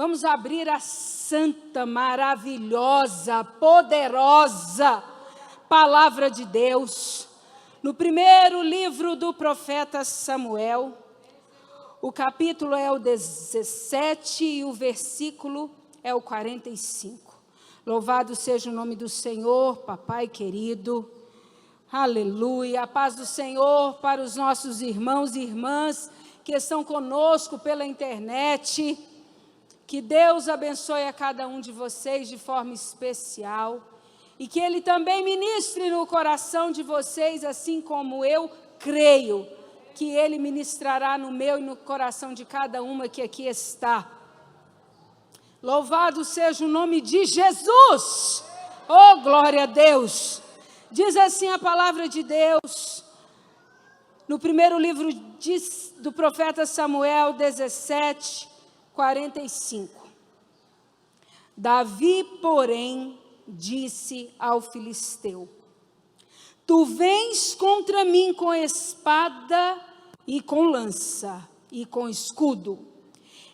Vamos abrir a santa, maravilhosa, poderosa palavra de Deus. No primeiro livro do profeta Samuel, o capítulo é o 17 e o versículo é o 45. Louvado seja o nome do Senhor, papai querido. Aleluia. A paz do Senhor para os nossos irmãos e irmãs que estão conosco pela internet. Que Deus abençoe a cada um de vocês de forma especial. E que Ele também ministre no coração de vocês, assim como eu creio que Ele ministrará no meu e no coração de cada uma que aqui está. Louvado seja o nome de Jesus! Oh, glória a Deus! Diz assim a palavra de Deus, no primeiro livro do profeta Samuel 17, 45. Davi, porém, disse ao filisteu: Tu vens contra mim com espada e com lança e com escudo.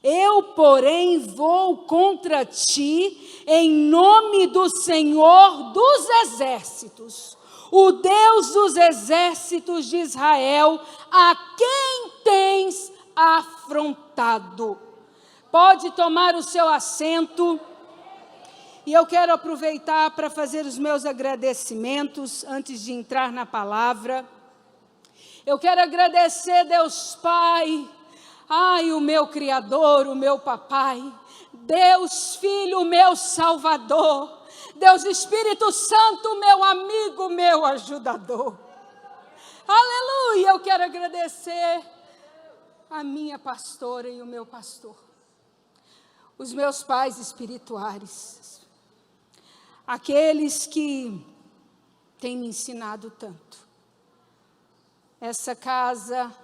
Eu, porém, vou contra ti em nome do Senhor dos exércitos, o Deus dos exércitos de Israel, a quem tens afrontado. Pode tomar o seu assento. E eu quero aproveitar para fazer os meus agradecimentos antes de entrar na palavra. Eu quero agradecer Deus Pai, o meu Criador, o meu Papai, Deus Filho, meu Salvador, Deus Espírito Santo, meu amigo, meu ajudador. Aleluia! Eu quero agradecer a minha pastora e o meu pastor, os meus pais espirituais, aqueles que têm me ensinado tanto. Essa casa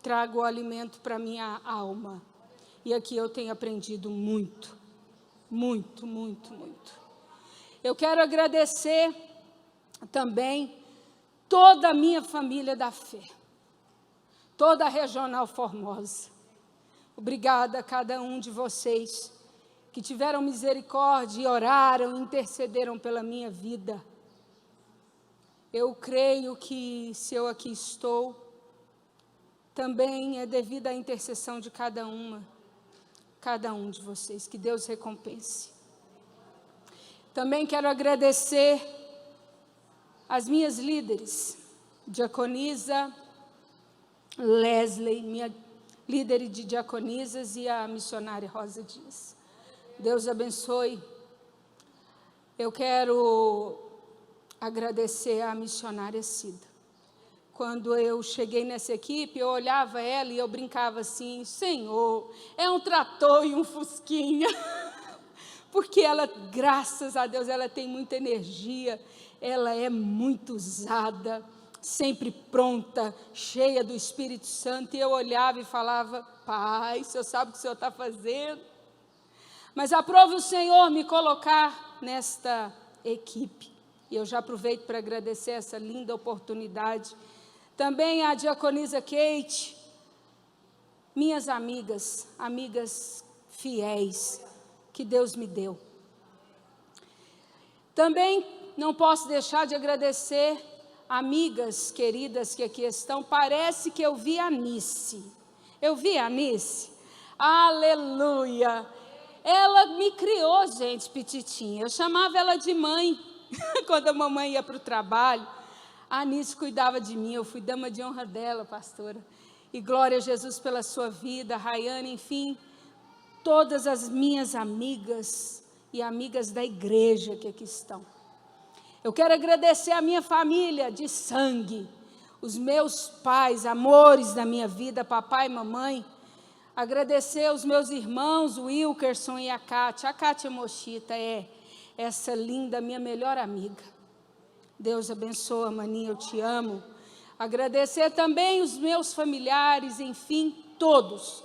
trago o alimento para minha alma. E aqui eu tenho aprendido muito, muito, muito, muito. Eu quero agradecer também toda a minha família da fé, toda a Regional Formosa. Obrigada a cada um de vocês que tiveram misericórdia e oraram, intercederam pela minha vida. Eu creio que se eu aqui estou, também é devido à intercessão de cada um de vocês. Que Deus recompense. Também quero agradecer as minhas líderes, diaconisa Leslie, minha líder de diaconisas, e a missionária Rosa Dias. Deus abençoe. Eu quero agradecer à missionária Cida. Quando eu cheguei nessa equipe, eu olhava ela e eu brincava assim: Senhor, é um trator e um fusquinha. Porque ela, graças a Deus, ela tem muita energia, ela é muito usada, sempre pronta, cheia do Espírito Santo. E eu olhava e falava: Pai, o Senhor sabe o que o Senhor está fazendo. Mas aprove o Senhor me colocar nesta equipe. E eu já aproveito para agradecer essa linda oportunidade. Também a diaconisa Kate, minhas amigas fiéis que Deus me deu. Também não posso deixar de agradecer amigas queridas que aqui estão. Parece que eu vi a Nice. Eu vi a Nice? Aleluia! Ela me criou, gente, petitinha. Eu chamava ela de mãe. Quando a mamãe ia para o trabalho, a Nice cuidava de mim. Eu fui dama de honra dela, pastora. E glória a Jesus pela sua vida, Rayane, enfim, todas as minhas amigas e amigas da igreja que aqui estão. Eu quero agradecer a minha família de sangue, os meus pais, amores da minha vida, papai e mamãe. Agradecer aos meus irmãos, o Wilkerson e a Kátia Mochita, essa linda, minha melhor amiga. Deus abençoa, maninha, eu te amo. Agradecer também os meus familiares, enfim, todos.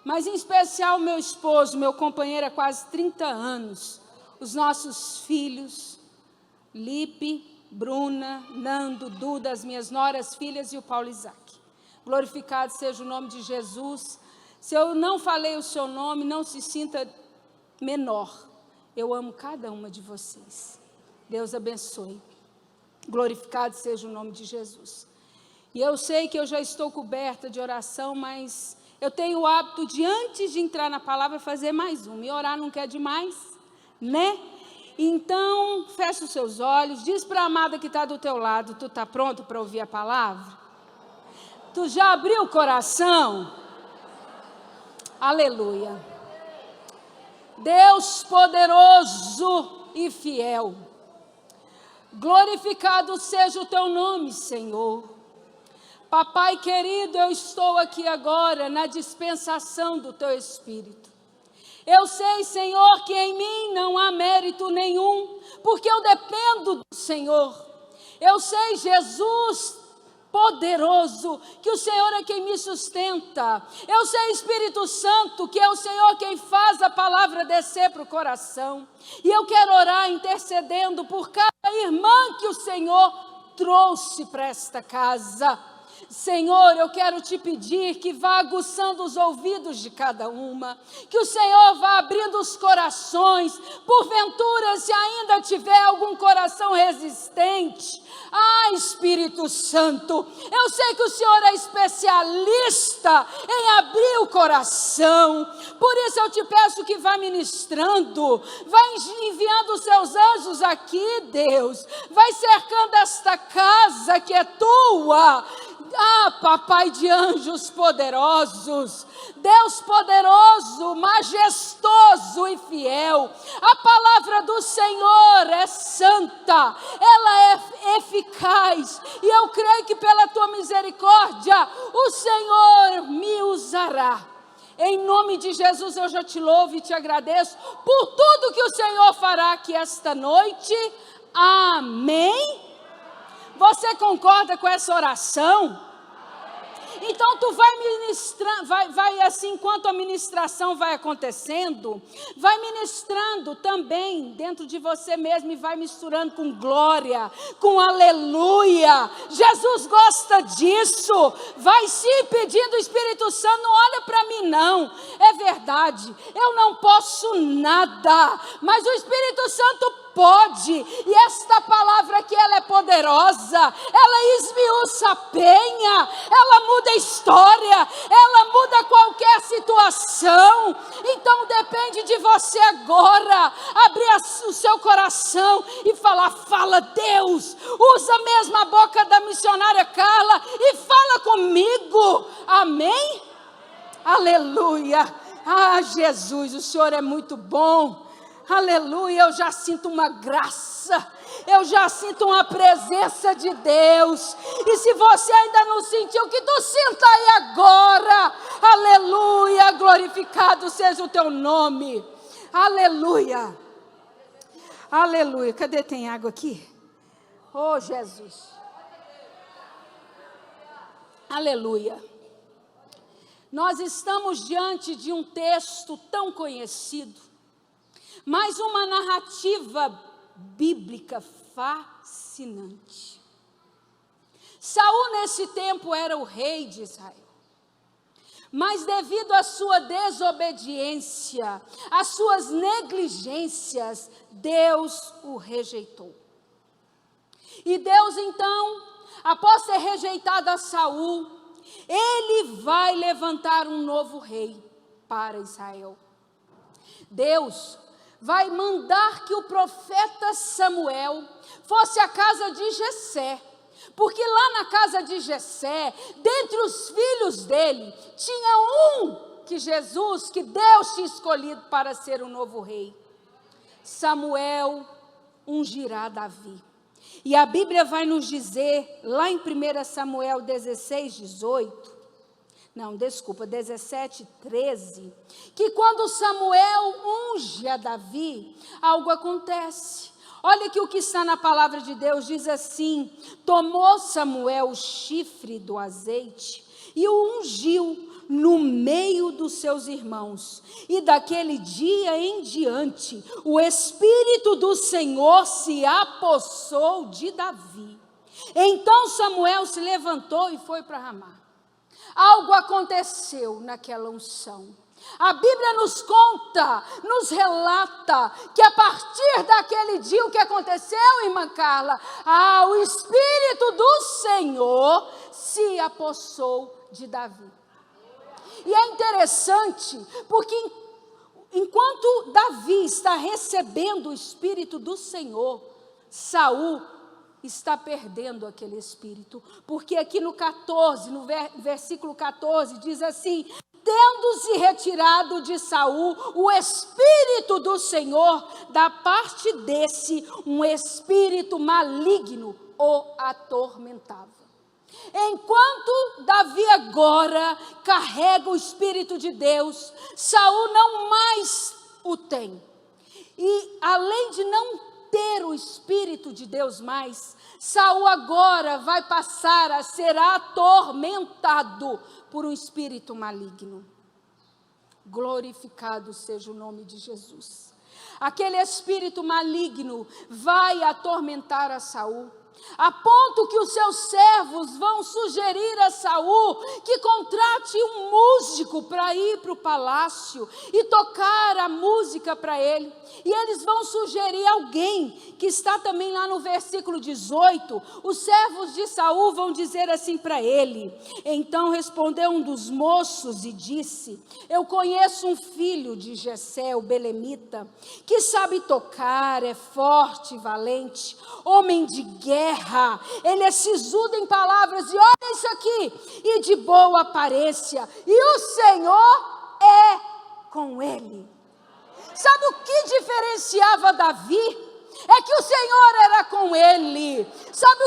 Mas em especial meu esposo, meu companheiro há quase 30 anos. Os nossos filhos, Lipe, Bruna, Nando, Duda, as minhas noras, filhas e o Paulo Isaac. Glorificado seja o nome de Jesus. Se eu não falei o seu nome, não se sinta menor. Eu amo cada uma de vocês. Deus abençoe. Glorificado seja o nome de Jesus. E eu sei que eu já estou coberta de oração, mas eu tenho o hábito de, antes de entrar na palavra, fazer mais uma. E orar não quer demais, né? Então, fecha os seus olhos, diz para a amada que está do teu lado, tu está pronto para ouvir a palavra? Tu já abriu o coração? Aleluia. Deus poderoso e fiel, glorificado seja o teu nome, Senhor. Papai querido, eu estou aqui agora na dispensação do teu Espírito. Eu sei, Senhor, que em mim não há mérito nenhum, porque eu dependo do Senhor. Eu sei, Jesus poderoso, que o Senhor é quem me sustenta. Eu sei, Espírito Santo, que é o Senhor quem faz a palavra descer para o coração. E eu quero orar intercedendo por cada irmã que o Senhor trouxe para esta casa. Senhor, eu quero te pedir que vá aguçando os ouvidos de cada uma, que o Senhor vá abrindo os corações, porventura, se ainda tiver algum coração resistente. Espírito Santo, eu sei que o Senhor é especialista em abrir o coração, por isso eu te peço que vá ministrando, vai enviando os seus anjos aqui, Deus, vai cercando esta casa que é tua. Papai de anjos poderosos, Deus poderoso, majestoso e fiel, a palavra do Senhor é santa, ela é eficaz, e eu creio que pela tua misericórdia, o Senhor me usará. Em nome de Jesus eu já te louvo e te agradeço por tudo que o Senhor fará aqui esta noite. Amém? Você concorda com essa oração? Então tu vai ministrando, vai assim, enquanto a ministração vai acontecendo, vai ministrando também dentro de você mesmo e vai misturando com glória, com aleluia. Jesus gosta disso. Vai se pedindo, Espírito Santo, não olha para mim não. É verdade, eu não posso nada, mas o Espírito Santo pode, e esta palavra aqui, ela é poderosa, ela esmiuça a penha, ela muda a história, ela muda qualquer situação. Então depende de você agora, abrir o seu coração e falar, fala Deus, usa mesmo a boca da missionária Carla e fala comigo, amém? Aleluia. Jesus, o Senhor é muito bom. Aleluia, eu já sinto uma graça, eu já sinto uma presença de Deus, e se você ainda não sentiu, que tu sinta aí agora. Aleluia, glorificado seja o teu nome. Aleluia, aleluia. Cadê, tem água aqui? Oh Jesus, aleluia. Nós estamos diante de um texto tão conhecido, mais uma narrativa bíblica fascinante. Saul nesse tempo era o rei de Israel, mas devido à sua desobediência, às suas negligências, Deus o rejeitou. E Deus então, após ter rejeitado a Saul, ele vai levantar um novo rei para Israel. Deus vai mandar que o profeta Samuel fosse à casa de Jessé, porque lá na casa de Jessé, dentre os filhos dele, tinha um que Deus tinha escolhido para ser o novo rei. Samuel ungirá Davi. E a Bíblia vai nos dizer, lá em 1 Samuel 17, 13, que quando Samuel unge a Davi, algo acontece. Olha que o que está na palavra de Deus diz assim: tomou Samuel o chifre do azeite e o ungiu no meio dos seus irmãos, e daquele dia em diante, o Espírito do Senhor se apossou de Davi. Então Samuel se levantou e foi para Ramá. Algo aconteceu naquela unção. A Bíblia nos conta, nos relata que a partir daquele dia o que aconteceu, irmã Carla? O Espírito do Senhor se apossou de Davi. E é interessante, porque enquanto Davi está recebendo o Espírito do Senhor, Saul está perdendo aquele Espírito. Porque aqui no 14, no versículo 14, diz assim: tendo-se retirado de Saul o Espírito do Senhor, da parte desse, um espírito maligno o atormentava. Enquanto Davi agora carrega o Espírito de Deus, Saul não mais o tem. E além de não ter o Espírito de Deus mais, Saul agora vai passar a ser atormentado por um espírito maligno. Glorificado seja o nome de Jesus. Aquele espírito maligno vai atormentar a Saul, a ponto que os seus servos vão sugerir a Saul que contrate um músico para ir para o palácio e tocar a música para ele. E eles vão sugerir alguém, que está também lá no versículo 18, os servos de Saul vão dizer assim para ele. Então respondeu um dos moços e disse: eu conheço um filho de Jessé, o belemita, que sabe tocar, é forte e valente, homem de guerra, ele é sisudo em palavras, e olha isso aqui, e de boa aparência, e o Senhor é com ele. Sabe o que diferenciava Davi? É que o Senhor era com ele. Sabe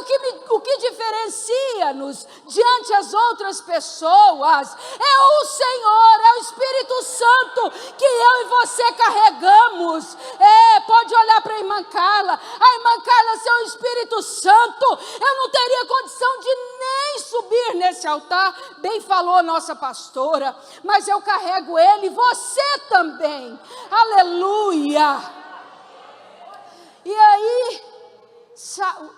o que diferencia-nos diante as outras pessoas? É o Senhor, é o Espírito Santo que eu e você carregamos. Pode olhar para a irmã Carla. A irmã Carla, seu Espírito Santo, eu não teria condição de nem subir nesse altar. Bem falou a nossa pastora, mas eu carrego ele, você também. Aleluia! E aí,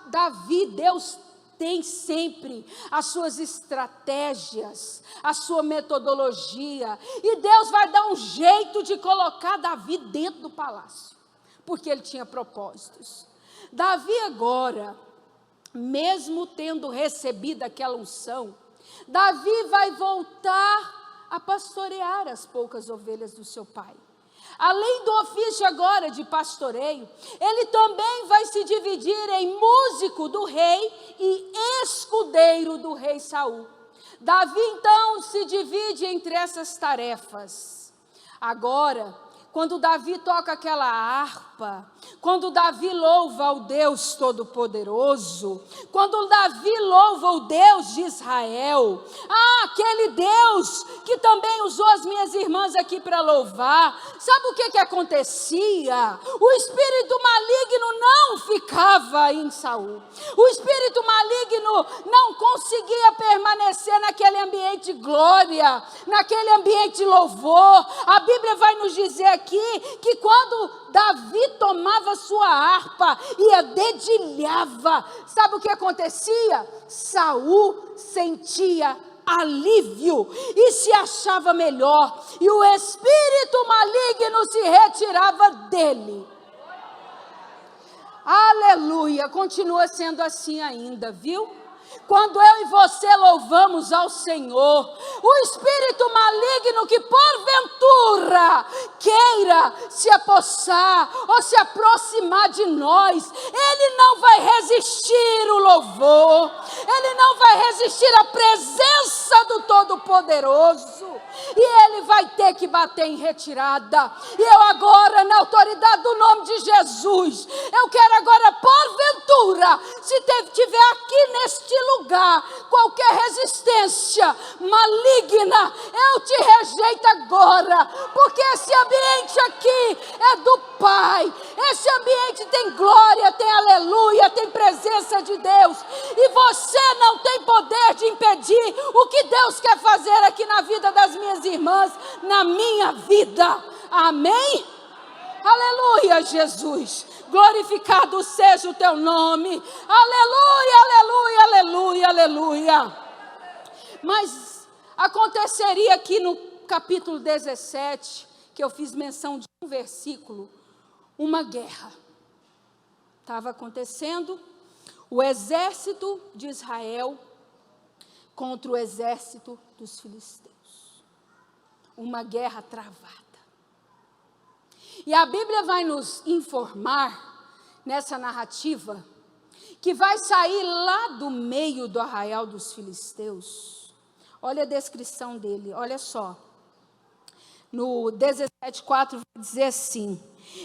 Davi, Deus tem sempre as suas estratégias, a sua metodologia, e Deus vai dar um jeito de colocar Davi dentro do palácio, porque ele tinha propósitos. Davi agora, mesmo tendo recebido aquela unção, Davi vai voltar a pastorear as poucas ovelhas do seu pai. Além do ofício agora de pastoreio, ele também vai se dividir em músico do rei e escudeiro do rei Saul. Davi então se divide entre essas tarefas. Agora, quando Davi toca aquela harpa, quando Davi louva ao Deus Todo-Poderoso, quando Davi louva o Deus de Israel, aquele Deus que também usou as minhas irmãs aqui para louvar, sabe o que acontecia? O espírito maligno não ficava em Saul, o espírito maligno não conseguia permanecer naquele ambiente de glória, naquele ambiente de louvor. A Bíblia vai nos dizer aqui que quando Davi tomava sua harpa e a dedilhava, sabe o que acontecia? Saul sentia alívio e se achava melhor, e o espírito maligno se retirava dele. Aleluia, continua sendo assim ainda, viu? Quando eu e você louvamos ao Senhor, o espírito maligno que porventura queira se apossar ou se aproximar de nós, ele não vai resistir o louvor, ele não vai resistir a presença do Todo-Poderoso, e ele vai ter que bater em retirada. E eu agora, na autoridade do nome de Jesus, eu quero agora, porventura, se tiver aqui neste lugar qualquer resistência maligna, eu te rejeito agora, porque esse ambiente aqui é do Pai, esse ambiente tem glória, tem aleluia, tem presença de Deus, e você não tem poder de impedir o que Deus quer fazer aqui na vida das minhas irmãs, na minha vida. Amém? Aleluia, Jesus. Glorificado seja o teu nome. Aleluia, aleluia, aleluia, aleluia. Mas aconteceria aqui no capítulo 17, que eu fiz menção de um versículo, uma guerra. Estava acontecendo o exército de Israel contra o exército dos filisteus. Uma guerra travada. E a Bíblia vai nos informar, nessa narrativa, que vai sair lá do meio do arraial dos filisteus. Olha a descrição dele, olha só. No 17:4 vai dizer assim: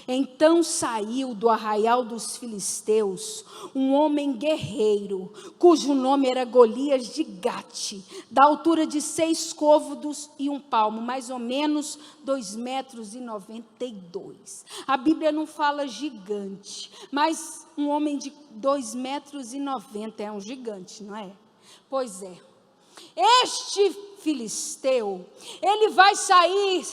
então saiu do arraial dos filisteus um homem guerreiro, cujo nome era Golias de Gate, da altura de 6 côvados e 1 palmo, mais ou menos 2,92 metros. A Bíblia não fala gigante, mas um homem de 2,90 metros é um gigante, não é? Pois é. Este filisteu, ele vai sair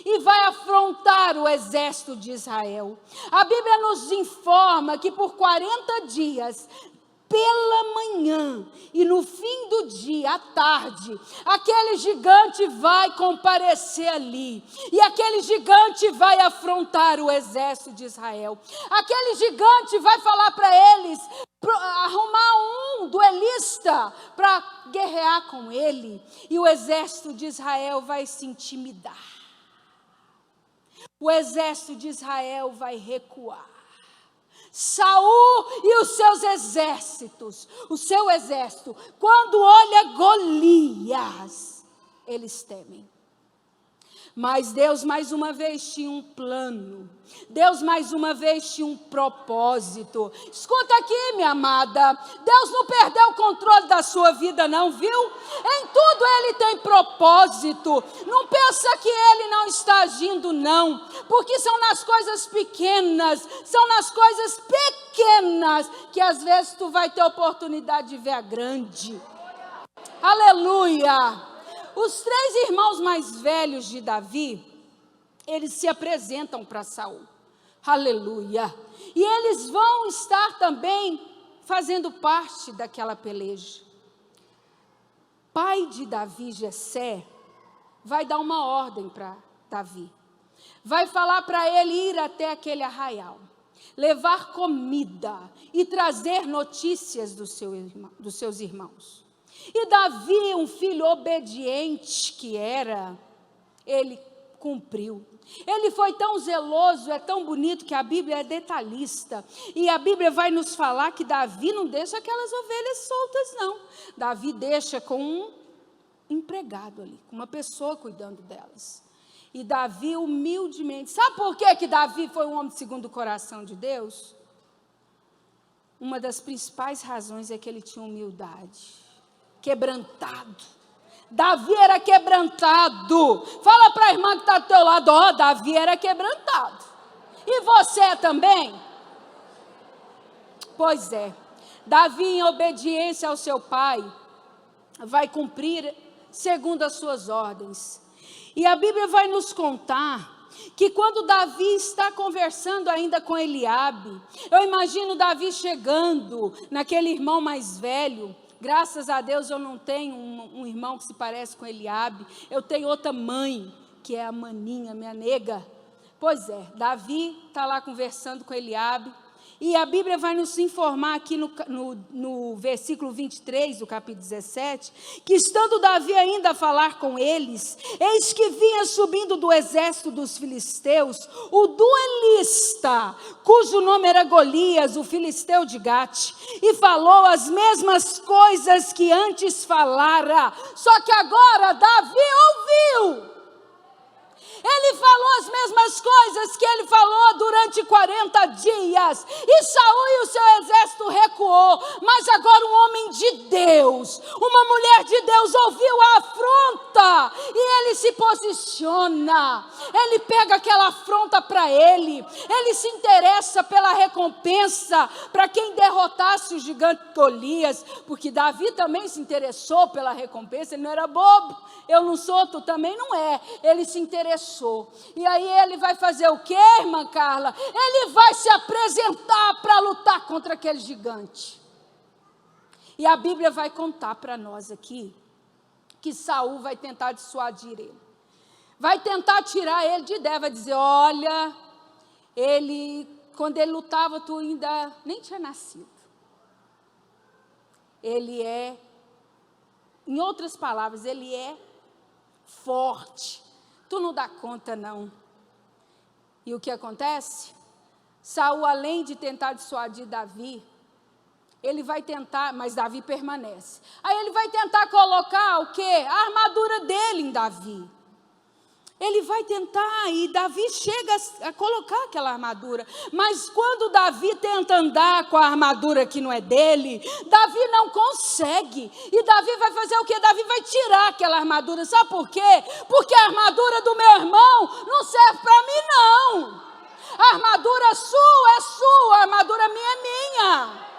e vai afrontar o exército de Israel. A Bíblia nos informa que por 40 dias, pela manhã e no fim do dia, à tarde, aquele gigante vai comparecer ali. E aquele gigante vai afrontar o exército de Israel. Aquele gigante vai falar para eles, arrumar um duelista para guerrear com ele. E o exército de Israel vai se intimidar. O exército de Israel vai recuar. Saul e os seus exércitos, o seu exército, quando olha Golias, eles temem. Mas Deus mais uma vez tinha um plano. Deus mais uma vez tinha um propósito. Escuta aqui, minha amada. Deus não perdeu o controle da sua vida não, viu? Em tudo Ele tem propósito. Não pensa que Ele não está agindo não. Porque são nas coisas pequenas, são nas coisas pequenas que às vezes tu vai ter oportunidade de ver a grande. Aleluia! Os 3 irmãos mais velhos de Davi, eles se apresentam para Saul. Aleluia! E eles vão estar também fazendo parte daquela peleja. Pai de Davi, Jessé, vai dar uma ordem para Davi. Vai falar para ele ir até aquele arraial, levar comida e trazer notícias dos seus irmãos. E Davi, um filho obediente que era, ele cumpriu. Ele foi tão zeloso, é tão bonito que a Bíblia é detalhista. E a Bíblia vai nos falar que Davi não deixa aquelas ovelhas soltas, não. Davi deixa com um empregado ali, com uma pessoa cuidando delas. E Davi humildemente, sabe por que Davi foi um homem segundo o coração de Deus? Uma das principais razões é que ele tinha humildade. Quebrantado. Davi era quebrantado. Fala para a irmã que está do teu lado, ó, Davi era quebrantado. E você também? Pois é. Davi, em obediência ao seu pai, vai cumprir segundo as suas ordens. E a Bíblia vai nos contar que quando Davi está conversando ainda com Eliabe, eu imagino Davi chegando naquele irmão mais velho. Graças a Deus eu não tenho um irmão que se parece com Eliabe. Eu tenho outra mãe, que é a Maninha, minha nega. Pois é, Davi está lá conversando com Eliabe. E a Bíblia vai nos informar aqui no versículo 23 do capítulo 17, que estando Davi ainda a falar com eles, eis que vinha subindo do exército dos filisteus, o duelista, cujo nome era Golias, o filisteu de Gate, e falou as mesmas coisas que antes falara, só que agora Davi ouviu. Ele falou as mesmas coisas que ele falou durante 40 dias. E Saul e o seu exército recuou. Mas agora um homem de Deus, uma mulher de Deus ouviu a afronta. E ele se posiciona. Ele pega aquela afronta para ele. Ele se interessa pela recompensa para quem derrotasse o gigante Golias. Porque Davi também se interessou pela recompensa. Ele não era bobo. Eu não sou, tu também não é. Ele se interessou. E aí ele vai fazer o quê, irmã Carla? Ele vai se apresentar para lutar contra aquele gigante. E a Bíblia vai contar para nós aqui que Saul vai tentar dissuadir ele. Vai tentar tirar ele de ideia, vai dizer, olha, quando ele lutava, tu ainda nem tinha nascido. Ele é, em outras palavras, ele é forte. Tu não dá conta, não. E o que acontece? Saul, além de tentar dissuadir Davi, ele vai tentar, mas Davi permanece. Aí ele vai tentar colocar o quê? A armadura dele em Davi. Ele vai tentar, e Davi chega a colocar aquela armadura. Mas quando Davi tenta andar com a armadura que não é dele, Davi não consegue. E Davi vai fazer o quê? Davi vai tirar aquela armadura. Sabe por quê? Porque a armadura do meu irmão não serve para mim, não. A armadura sua é sua, a armadura minha é minha.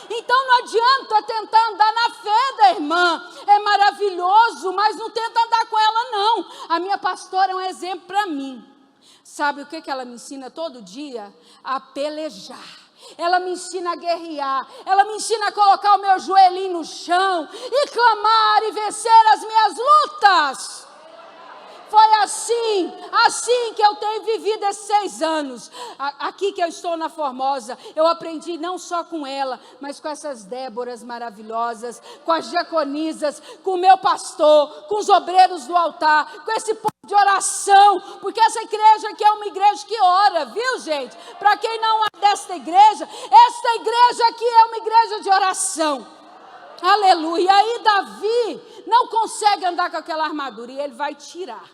Então não adianta tentar andar na fé da irmã, é maravilhoso, mas não tenta andar com ela não. A minha pastora é um exemplo para mim. Sabe o que ela me ensina todo dia? A pelejar. Ela me ensina a guerrear, ela me ensina a colocar o meu joelhinho no chão e clamar e vencer as minhas lutas. Foi assim que eu tenho vivido esses 6 anos. Aqui que eu estou na Formosa, eu aprendi não só com ela, mas com essas Déboras maravilhosas, com as diaconisas, com o meu pastor, com os obreiros do altar, com esse povo de oração, porque essa igreja aqui é uma igreja que ora, viu, gente? Para quem não é desta igreja, esta igreja aqui é uma igreja de oração. Aleluia. E aí Davi não consegue andar com aquela armadura e ele vai tirar.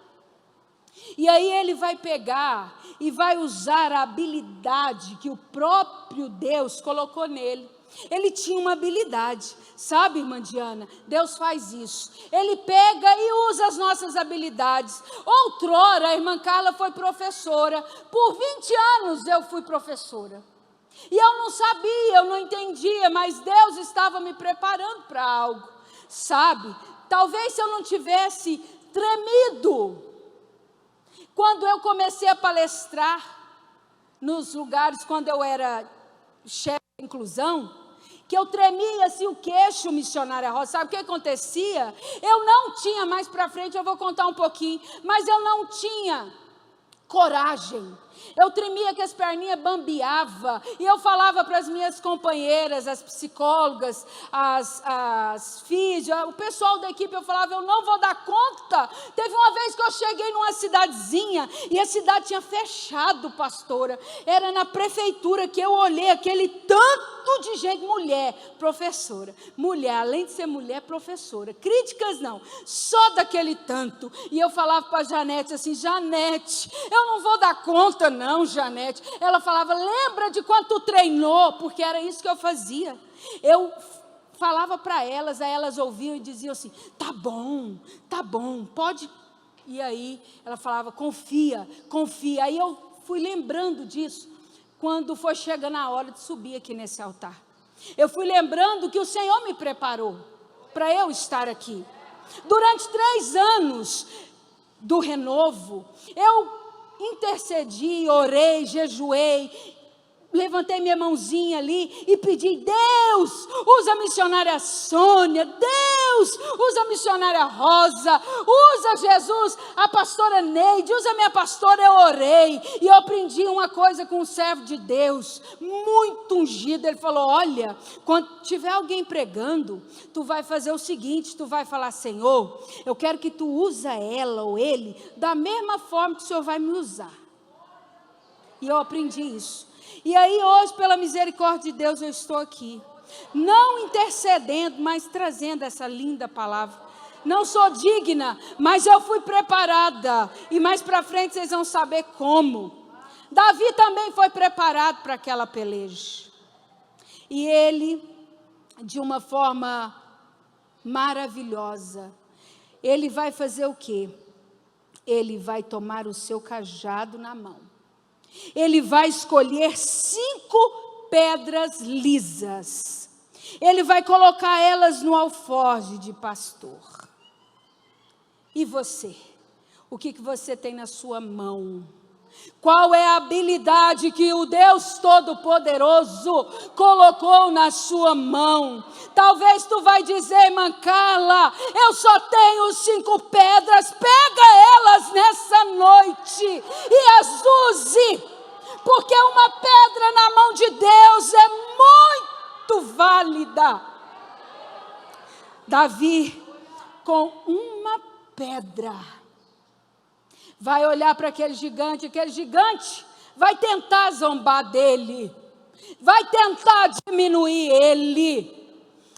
E aí ele vai pegar e vai usar a habilidade que o próprio Deus colocou nele. Ele tinha uma habilidade, sabe, irmã Diana? Deus faz isso. Ele pega e usa as nossas habilidades. Outrora, a irmã Carla foi professora. Por 20 anos eu fui professora. E eu não sabia, eu não entendia, mas Deus estava me preparando para algo, sabe? Talvez se eu não tivesse tremido, quando eu comecei a palestrar nos lugares, quando eu era chefe de inclusão, que eu tremia assim o queixo, missionária Rosa, sabe o que acontecia? Eu não tinha, mais para frente eu vou contar um pouquinho, mas eu não tinha coragem. Eu tremia que as perninhas bambeavam, e eu falava para as minhas companheiras, as psicólogas, as físicas, o pessoal da equipe, eu falava, eu não vou dar conta. Teve uma vez que eu cheguei numa cidadezinha, e a cidade tinha fechado, pastora, era na prefeitura que eu olhei aquele tanto de gente, mulher, professora, mulher, além de ser mulher, professora, críticas não, só daquele tanto, e eu falava para a Janete assim, Janete, eu não vou dar conta não, Janete. Ela falava, lembra de quando tu treinou? Porque era isso que eu fazia. Eu falava para elas, aí elas ouviam e diziam assim, tá bom, pode. E aí ela falava, confia. Aí eu fui lembrando disso, quando foi chegando a hora de subir aqui nesse altar. Eu fui lembrando que o Senhor me preparou para eu estar aqui. Durante 3 anos do renovo, eu intercedi, orei, jejuei, levantei minha mãozinha ali e pedi, Deus, usa a missionária Sônia, Deus, usa a missionária Rosa, usa Jesus, a pastora Neide, usa a minha pastora. Eu orei e eu aprendi uma coisa com um servo de Deus, muito ungido. Ele falou, olha, quando tiver alguém pregando, tu vai fazer o seguinte, tu vai falar, Senhor, eu quero que tu usa ela ou ele da mesma forma que o Senhor vai me usar. E eu aprendi isso. E aí hoje, pela misericórdia de Deus, eu estou aqui, não intercedendo, mas trazendo essa linda palavra. Não sou digna, mas eu fui preparada, e mais para frente vocês vão saber como. Davi também foi preparado para aquela peleja, e ele, de uma forma maravilhosa, ele vai fazer o quê? Ele vai tomar o seu cajado na mão. Ele vai escolher 5 pedras lisas. Ele vai colocar elas no alforje de pastor. E você? O que você tem na sua mão? Qual é a habilidade que o Deus Todo-Poderoso colocou na sua mão? Talvez tu vai dizer, irmã Carla, eu só tenho 5 pedras, pega elas nessa noite e as use, porque uma pedra na mão de Deus é muito válida. Davi, com uma pedra, vai olhar para aquele gigante vai tentar zombar dele, vai tentar diminuir ele,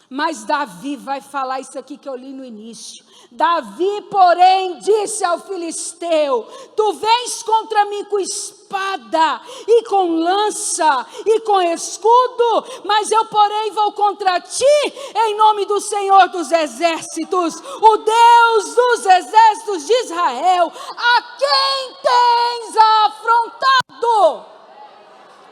mas Davi vai falar isso aqui que eu li no início. Davi, porém, disse ao filisteu: tu vens contra mim com espada e com lança e com escudo, mas eu, porém, vou contra ti em nome do Senhor dos exércitos, o Deus dos exércitos de Israel, a quem tens afrontado.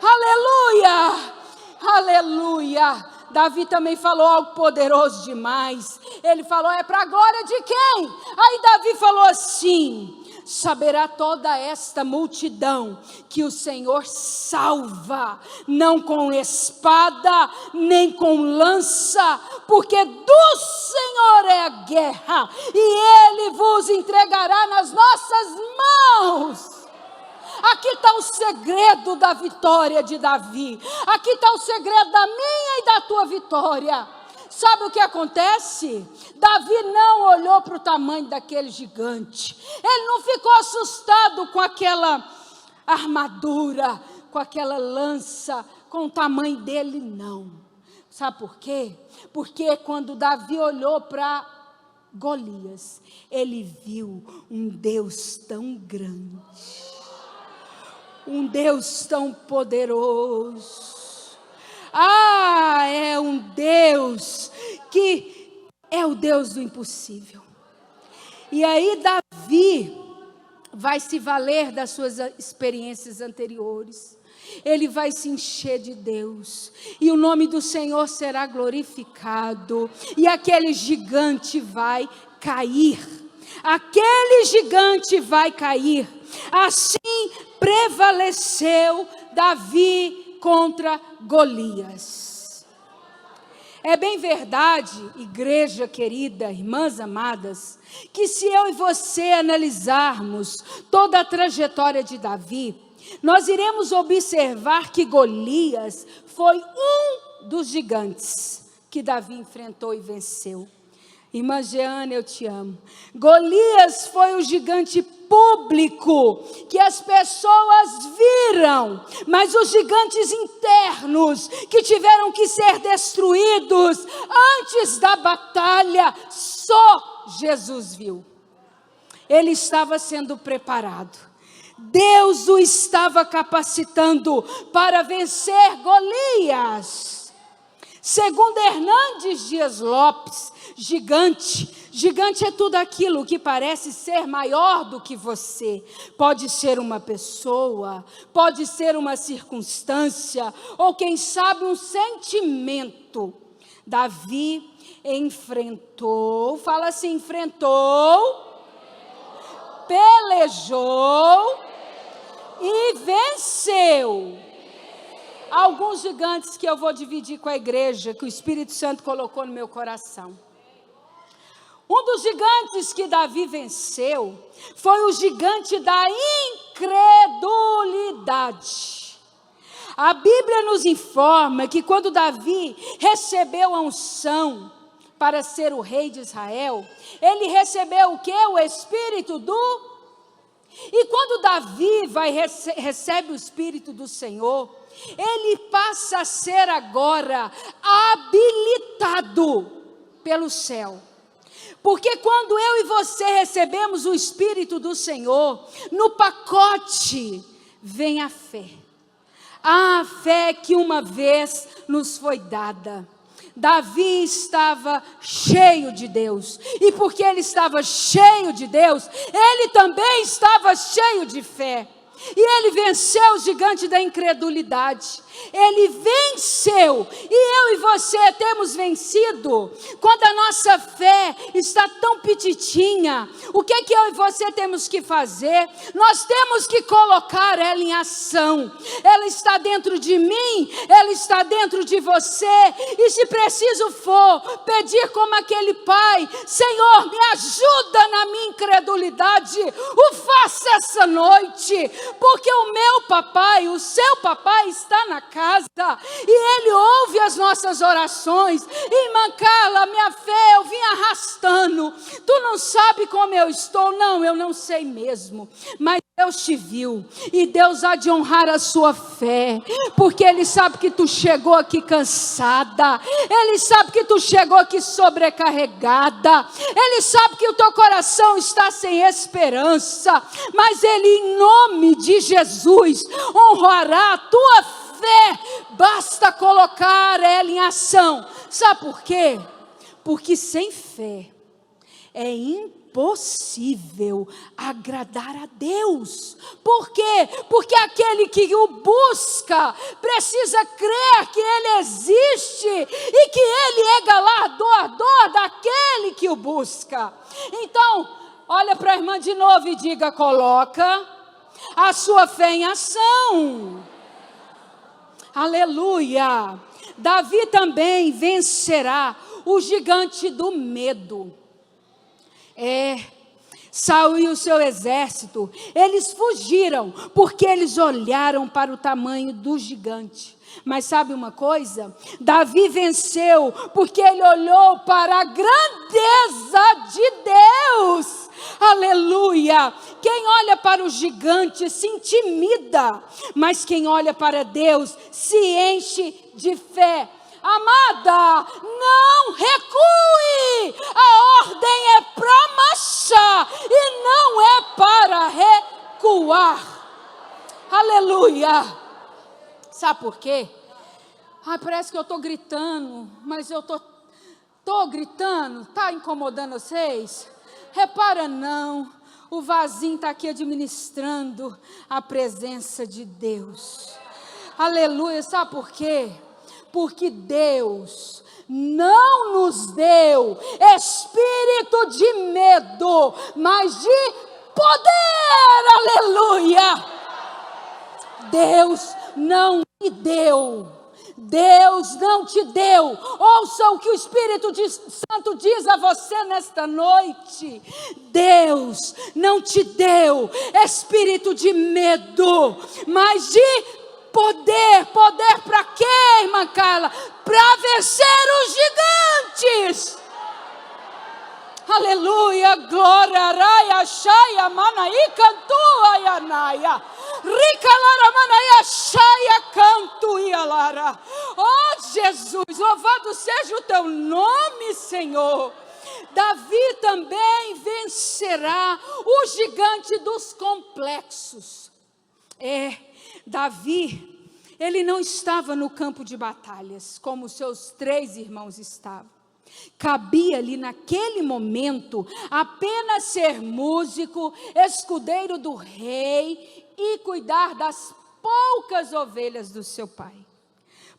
Aleluia, aleluia. Davi também falou algo poderoso demais. Ele falou: é para a glória de quem? Aí Davi falou assim: saberá toda esta multidão que o Senhor salva, não com espada, nem com lança, porque do Senhor é a guerra, e Ele vos entregará nas nossas mãos. Aqui está o segredo da vitória de Davi. Aqui está o segredo da minha e da tua vitória. Sabe o que acontece? Davi não olhou para o tamanho daquele gigante. Ele não ficou assustado com aquela armadura, com aquela lança, com o tamanho dele, não. Sabe por quê? Porque quando Davi olhou para Golias, ele viu um Deus tão grande, um Deus tão poderoso. É um Deus que é o Deus do impossível. E aí Davi vai se valer das suas experiências anteriores. Ele vai se encher de Deus, e o nome do Senhor será glorificado, e aquele gigante vai cair. Aquele gigante vai cair. Assim prevaleceu Davi contra Golias. É bem verdade, igreja querida, irmãs amadas, que se eu e você analisarmos toda a trajetória de Davi, nós iremos observar que Golias foi um dos gigantes que Davi enfrentou e venceu. Irmã Jeane, eu te amo. Golias foi o gigante público que as pessoas viram, mas os gigantes internos que tiveram que ser destruídos antes da batalha, só Jesus viu. Ele estava sendo preparado. Deus o estava capacitando para vencer Golias. Segundo Hernandes Dias Lopes, gigante é tudo aquilo que parece ser maior do que você. Pode ser uma pessoa, pode ser uma circunstância, ou quem sabe um sentimento. Davi enfrentou, fala assim, enfrentou, pelejou e venceu. Alguns gigantes que eu vou dividir com a igreja, que o Espírito Santo colocou no meu coração. Um dos gigantes que Davi venceu foi o gigante da incredulidade. A Bíblia nos informa que quando Davi recebeu a unção para ser o rei de Israel, ele recebeu o quê? O Espírito do... E quando Davi recebe o Espírito do Senhor, ele passa a ser agora habilitado pelo céu. Porque quando eu e você recebemos o Espírito do Senhor, no pacote vem a fé. A fé que uma vez nos foi dada. Davi estava cheio de Deus, e porque ele estava cheio de Deus, ele também estava cheio de fé. E ele venceu o gigante da incredulidade. Ele venceu. E eu e você temos vencido. Quando a nossa fé está tão petitinha, o que é que eu e você temos que fazer? Nós temos que colocar ela em ação. Ela está dentro de mim, ela está dentro de você. E se preciso for, pedir como aquele pai: Senhor, me ajuda na minha incredulidade. O faça essa noite, porque o meu papai, o seu papai está na casa, e ele ouve as nossas orações. Irmã Carla, minha fé eu vim arrastando. Tu não sabe como eu estou? Não, eu não sei mesmo, mas Deus te viu, e Deus há de honrar a sua fé, porque Ele sabe que tu chegou aqui cansada, Ele sabe que tu chegou aqui sobrecarregada, Ele sabe que o teu coração está sem esperança, mas Ele, em nome de Jesus, honrará a tua fé. Basta colocar ela em ação. Sabe por quê? Porque sem fé é impossível agradar a Deus. Por quê? Porque aquele que o busca precisa crer que Ele existe e que Ele é galardoador daquele que o busca. Então, olha para a irmã de novo e diga: coloca a sua fé em ação. Aleluia. Davi também vencerá o gigante do medo. Saul e o seu exército, eles fugiram, porque eles olharam para o tamanho do gigante. Mas sabe uma coisa? Davi venceu, porque ele olhou para a grandeza de Deus. Aleluia! Quem olha para o gigante se intimida, mas quem olha para Deus se enche de fé. Amada, não recue. A ordem é para marchar e não é para recuar. Aleluia. Sabe por quê? Parece que eu estou gritando, mas eu estou gritando. Está incomodando vocês? Repara não, o vasinho está aqui administrando a presença de Deus. Aleluia. Sabe por quê? Porque Deus não nos deu espírito de medo, mas de poder. Aleluia. Deus não me deu. Deus não te deu. Ouça o que o Espírito Santo diz a você nesta noite. Deus não te deu espírito de medo, mas de poder. Poder para quê, irmã Carla? Para vencer os gigantes. Aleluia, glória, araia, chaia, manaí, cantua, yanaia. Rica lara, manaia, chaia, canto, ialara. Oh, Jesus, louvado seja o teu nome, Senhor. Davi também vencerá o gigante dos complexos. Davi, ele não estava no campo de batalhas, como seus 3 irmãos estavam. Cabia-lhe naquele momento apenas ser músico, escudeiro do rei e cuidar das poucas ovelhas do seu pai.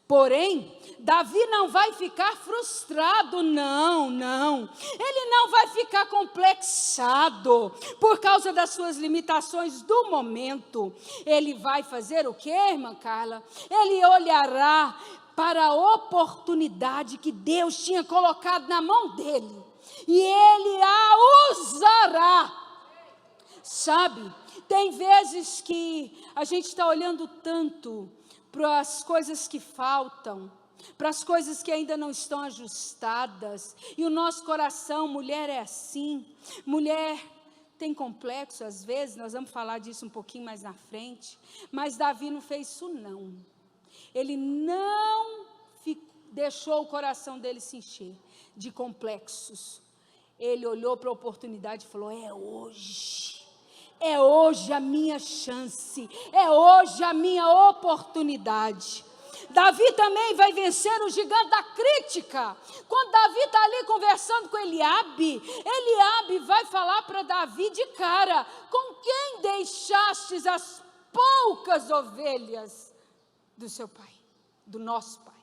Porém, Davi não vai ficar frustrado, não. Ele não vai ficar complexado por causa das suas limitações do momento. Ele vai fazer o quê, irmã Carla? Ele olhará para a oportunidade que Deus tinha colocado na mão dele, e ele a usará. Sabe, tem vezes que a gente está olhando tanto para as coisas que faltam, para as coisas que ainda não estão ajustadas, e o nosso coração, mulher é assim, mulher tem complexo às vezes, nós vamos falar disso um pouquinho mais na frente, mas Davi não fez isso não. Ele não deixou o coração dele se encher de complexos. Ele olhou para a oportunidade e falou: é hoje a minha chance, é hoje a minha oportunidade. Davi também vai vencer o gigante da crítica. Quando Davi está ali conversando com Eliabe vai falar para Davi de cara: com quem deixastes as poucas ovelhas do seu pai, do nosso pai.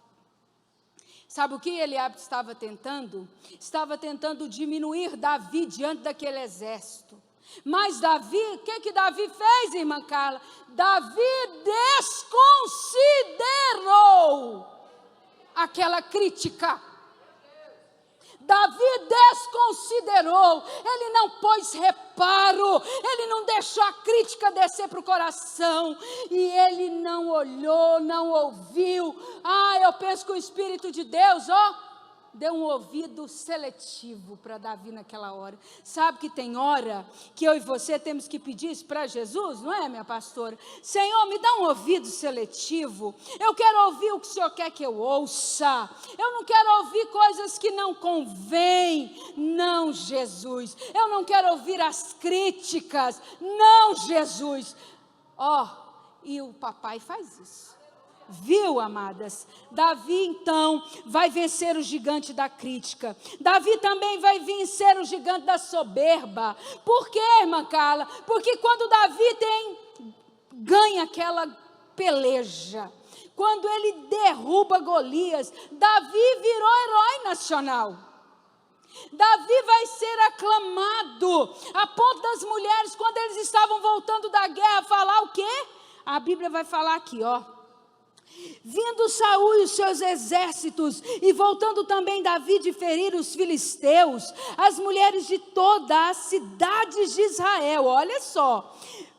Sabe o que Eliabe estava tentando? Estava tentando diminuir Davi diante daquele exército. Mas Davi, o que Davi fez, irmã Carla? Davi desconsiderou aquela crítica. Davi desconsiderou, ele não pôs reparo, ele não deixou a crítica descer para o coração, e ele não olhou, não ouviu. Eu penso que o Espírito de Deus, deu um ouvido seletivo para Davi naquela hora. Sabe que tem hora que eu e você temos que pedir isso para Jesus, não é, minha pastora? Senhor, me dá um ouvido seletivo. Eu quero ouvir o que o Senhor quer que eu ouça. Eu não quero ouvir coisas que não convêm. Não, Jesus. Eu não quero ouvir as críticas. Não, Jesus. E o papai faz isso. Viu, amadas? Davi então vai vencer o gigante da crítica. Davi também vai vencer o gigante da soberba. Por quê, irmã Carla? Porque quando Davi ganha aquela peleja, quando ele derruba Golias, Davi virou herói nacional. Davi vai ser aclamado, a ponto das mulheres, quando eles estavam voltando da guerra, falar o quê? A Bíblia vai falar aqui, vindo Saul e os seus exércitos, e voltando também Davi de ferir os filisteus, as mulheres de todas as cidades de Israel, olha só,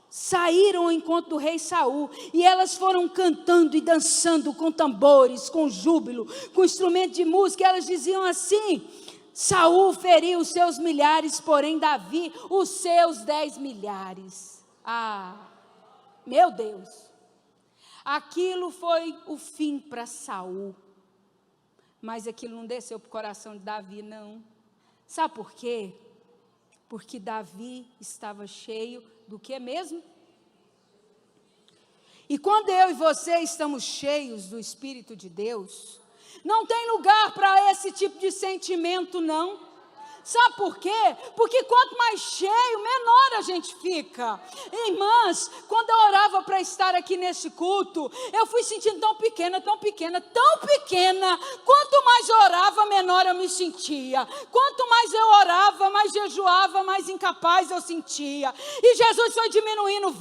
saíram ao encontro do rei Saul, e elas foram cantando e dançando com tambores, com júbilo, com instrumento de música, e elas diziam assim: Saul feriu os seus milhares, porém Davi os seus 10 milhares. Meu Deus! Aquilo foi o fim para Saul, mas aquilo não desceu para o coração de Davi, não. Sabe por quê? Porque Davi estava cheio do que mesmo? E quando eu e você estamos cheios do Espírito de Deus, não tem lugar para esse tipo de sentimento, não. Sabe por quê? Porque quanto mais cheio, menor a gente fica. Irmãs, quando eu orava para estar aqui nesse culto, eu fui sentindo tão pequena, tão pequena, tão pequena. Quanto mais eu orava, menor eu me sentia. Quanto mais eu orava, mais jejuava, mais incapaz eu sentia. E Jesus foi diminuindo o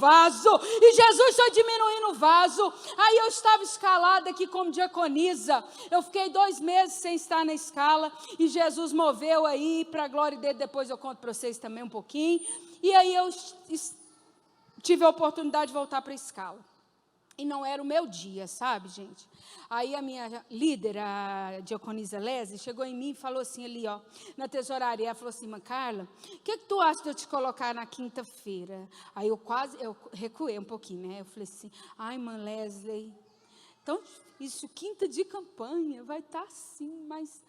vaso. Aí eu estava escalada aqui como diaconisa. Eu fiquei 2 meses sem estar na escala. E Jesus moveu aí para a glória dele, depois eu conto para vocês também um pouquinho, e aí eu tive a oportunidade de voltar para a escala, e não era o meu dia, sabe, gente? Aí a minha líder, a diaconisa Leslie, chegou em mim e falou assim, ali na tesouraria, ela falou assim: irmã Carla, o que tu acha de eu te colocar na quinta-feira? Aí eu recuei um pouquinho, né? Eu falei assim: irmã Leslie, então isso quinta de campanha, vai estar assim, mas...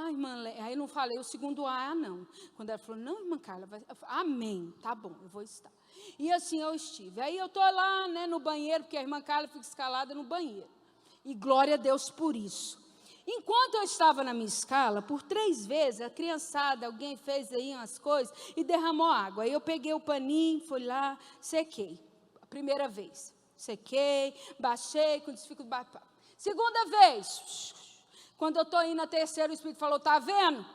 irmã, aí eu não falei o segundo não. Quando ela falou: não, irmã Carla, amém, tá bom, eu vou estar. E assim eu estive. Aí eu estou lá, né, no banheiro, porque a irmã Carla fica escalada no banheiro. E glória a Deus por isso. Enquanto eu estava na minha escala, por 3 vezes, a criançada, alguém fez aí umas coisas e derramou água. Aí eu peguei o paninho, fui lá, sequei. A primeira vez, sequei, baixei, com dificuldade. Segunda vez, quando eu estou indo na terceira, o Espírito falou: tá vendo?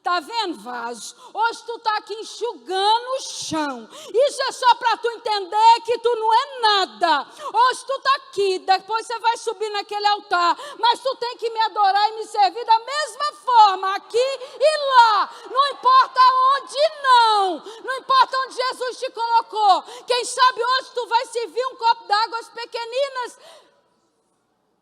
Tá vendo, vaso? Hoje tu está aqui enxugando o chão. Isso é só para tu entender que tu não é nada. Hoje tu está aqui, depois você vai subir naquele altar. Mas tu tem que me adorar e me servir da mesma forma, aqui e lá. Não importa onde, não. Não importa onde Jesus te colocou. Quem sabe hoje tu vai servir um copo d'água às pequeninas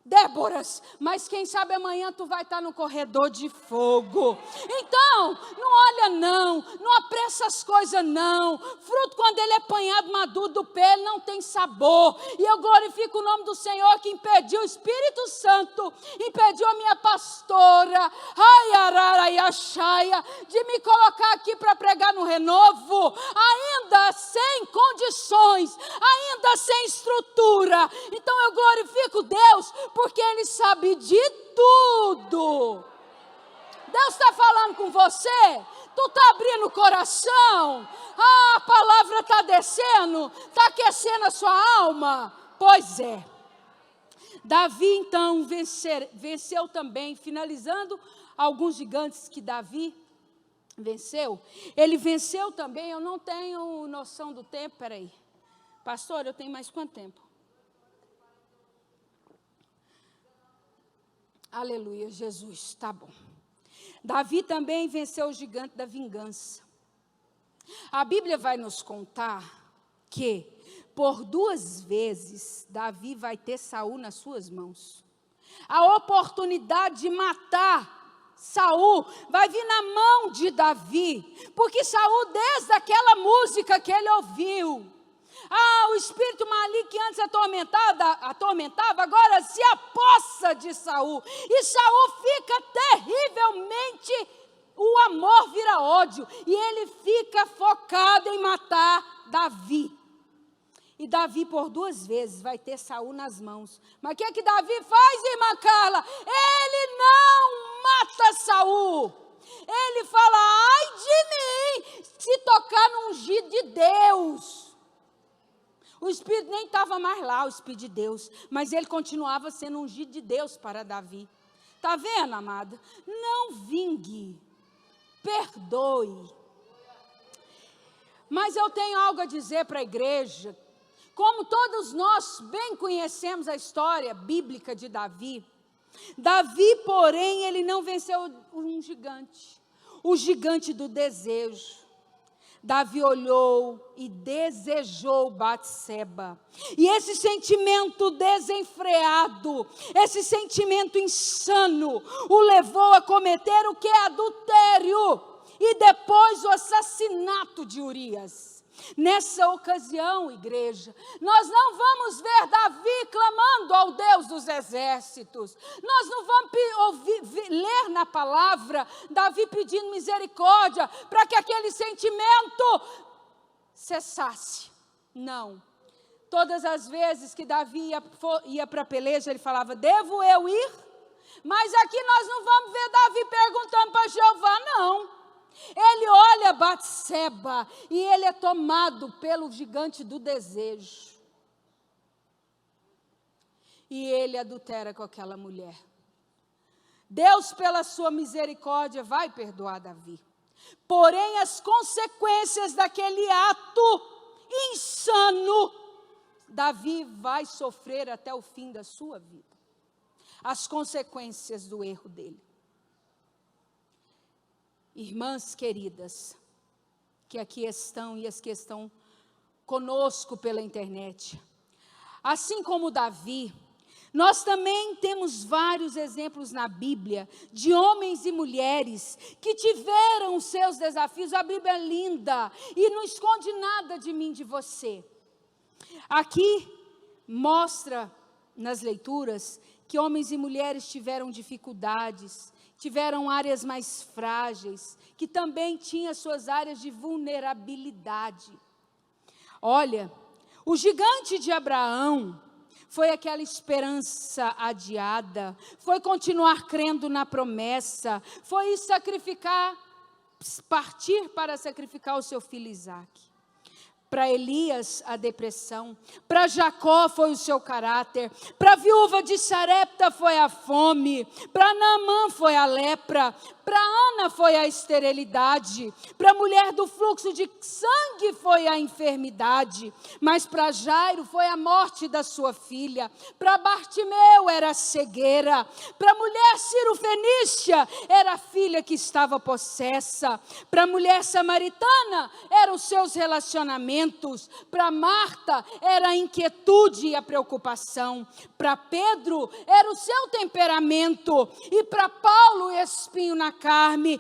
Déboras, mas quem sabe amanhã tu vai estar no corredor de fogo. Então, não olha não apressa as coisas não. Fruto, quando ele é apanhado maduro do pé, ele não tem sabor. E eu glorifico o nome do Senhor que impediu o Espírito Santo, impediu a minha pastora, de me colocar aqui para pregar no Renovo, ainda sem condições, ainda sem estrutura. Então eu glorifico Deus, porque Ele sabe de tudo. Deus está falando com você? Tu está abrindo o coração? A palavra está descendo? Está aquecendo a sua alma? Pois é. Davi, então, venceu também, finalizando alguns gigantes que Davi venceu. Ele venceu também, eu não tenho noção do tempo, peraí. Pastor, eu tenho mais quanto tempo? Aleluia, Jesus, tá bom. Davi também venceu o gigante da vingança. A Bíblia vai nos contar que, por 2 vezes, Davi vai ter Saul nas suas mãos. A oportunidade de matar Saul vai vir na mão de Davi, porque Saul, desde aquela música que ele ouviu, o espírito maligno que antes atormentava, agora se apossa de Saul. E Saul fica terrivelmente, o amor vira ódio. E ele fica focado em matar Davi. E Davi, por 2 vezes, vai ter Saul nas mãos. Mas o que é que Davi faz, irmã Carla? Ele não mata Saul. Ele fala, ai de mim, se tocar no ungido de Deus. O Espírito nem estava mais lá, o Espírito de Deus, mas ele continuava sendo ungido de Deus para Davi. Está vendo, amada? Não vingue, perdoe. Mas eu tenho algo a dizer para a igreja. Como todos nós bem conhecemos a história bíblica de Davi, porém, ele não venceu um gigante, o gigante do desejo. Davi olhou e desejou Batseba. E esse sentimento desenfreado, esse sentimento insano, o levou a cometer o que é adultério. E depois o assassinato de Urias. Nessa ocasião, igreja, nós não vamos ver Davi clamando ao Deus dos exércitos. Nós não vamos ler na palavra Davi pedindo misericórdia para que aquele sentimento cessasse. Não. Todas as vezes que Davi ia para a peleja, ele falava, devo eu ir? Mas aqui nós não vamos ver Davi perguntando para Jeová, não. Ele olha Batseba e ele é tomado pelo gigante do desejo. E ele adultera com aquela mulher. Deus, pela sua misericórdia, vai perdoar Davi. Porém, as consequências daquele ato insano, Davi vai sofrer até o fim da sua vida. As consequências do erro dele. Irmãs queridas, que aqui estão e as que estão conosco pela internet, assim como Davi, nós também temos vários exemplos na Bíblia de homens e mulheres que tiveram os seus desafios. A Bíblia é linda e não esconde nada de mim, de você. Aqui mostra nas leituras que homens e mulheres tiveram dificuldades, tiveram áreas mais frágeis, que também tinham suas áreas de vulnerabilidade. Olha, o gigante de Abraão foi aquela esperança adiada, foi continuar crendo na promessa, foi partir para sacrificar o seu filho Isaque. Para Elias, a depressão. Para Jacó foi o seu caráter. Para a viúva de Sarepta foi a fome. Para Naamã foi a lepra. Para Ana foi a esterilidade. Para a mulher do fluxo de sangue foi a enfermidade. Mas para Jairo foi a morte da sua filha. Para Bartimeu era a cegueira. Para a mulher Ciro-fenícia era a filha que estava possessa. Para a mulher samaritana eram os seus relacionamentos. Para Marta era a inquietude e a preocupação. Para Pedro era o seu temperamento. E para Paulo, o espinho na carne.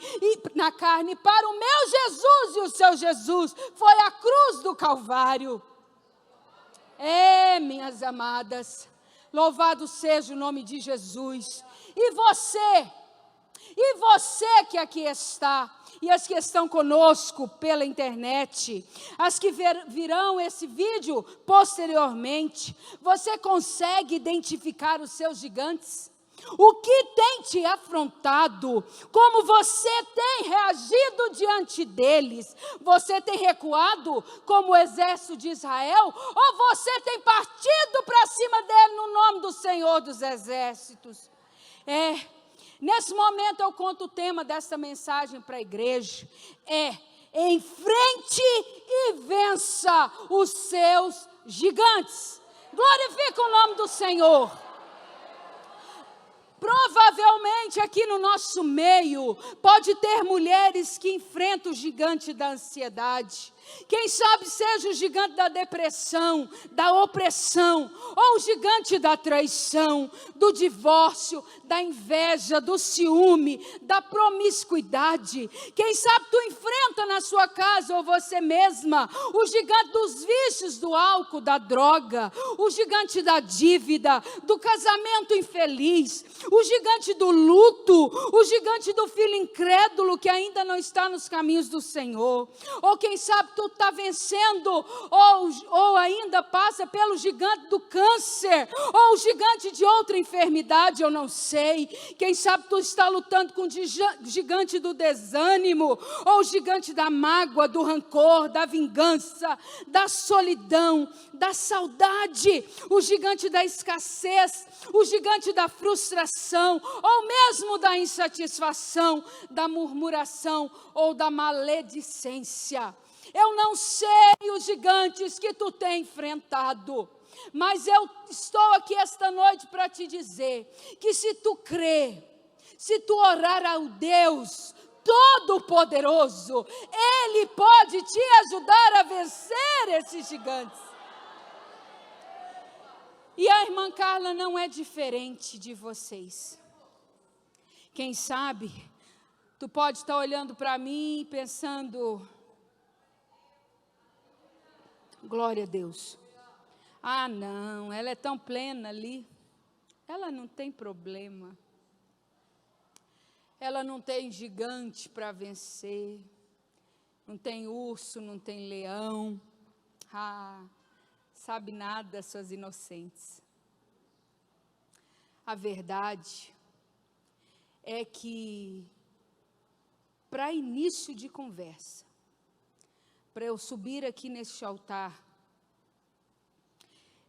Para o meu Jesus e o seu Jesus foi a cruz do Calvário. Minhas amadas, louvado seja o nome de Jesus. E você que aqui está, e as que estão conosco pela internet, as que virão esse vídeo posteriormente, você consegue identificar os seus gigantes? O que tem te afrontado? Como você tem reagido diante deles? Você tem recuado como o exército de Israel? Ou você tem partido para cima dele no nome do Senhor dos Exércitos? Nesse momento eu conto o tema dessa mensagem para a igreja. Enfrente e vença os seus gigantes. Glorifica o nome do Senhor. Provavelmente aqui no nosso meio pode ter mulheres que enfrentam o gigante da ansiedade. Quem sabe seja o gigante da depressão, da opressão, ou o gigante da traição, do divórcio, da inveja, do ciúme, da promiscuidade. Quem sabe tu enfrenta na sua casa ou você mesma o gigante dos vícios, do álcool, da droga, o gigante da dívida, do casamento infeliz, o gigante do luto, o gigante do filho incrédulo que ainda não está nos caminhos do Senhor. Ou quem sabe tu está vencendo, ou ainda passa pelo gigante do câncer, ou o gigante de outra enfermidade, eu não sei. Quem sabe tu está lutando com o gigante do desânimo, ou o gigante da mágoa, do rancor, da vingança, da solidão, da saudade, o gigante da escassez, o gigante da frustração, ou mesmo da insatisfação, da murmuração ou da maledicência. Eu não sei os gigantes que tu tem enfrentado, mas eu estou aqui esta noite para te dizer que se tu crer, se tu orar ao Deus Todo-Poderoso, Ele pode te ajudar a vencer esses gigantes. E a irmã Carla não é diferente de vocês. Quem sabe, tu pode estar olhando para mim e pensando: glória a Deus. Ah, não, ela é tão plena ali. Ela não tem problema. Ela não tem gigante para vencer. Não tem urso, não tem leão. Ah, sabe nada, suas inocentes. A verdade é que, para início de conversa, para eu subir aqui neste altar,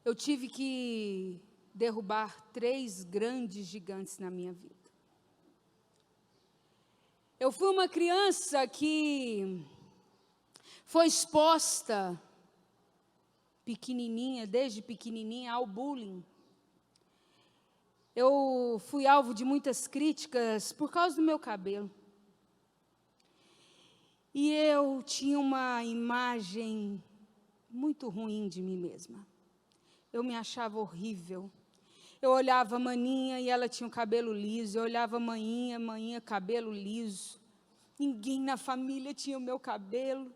eu tive que derrubar 3 grandes gigantes na minha vida. Eu fui uma criança que foi exposta, desde pequenininha, ao bullying. Eu fui alvo de muitas críticas por causa do meu cabelo. E eu tinha uma imagem muito ruim de mim mesma. Eu me achava horrível. Eu olhava a maninha e ela tinha o cabelo liso. Eu olhava a maninha, cabelo liso. Ninguém na família tinha o meu cabelo.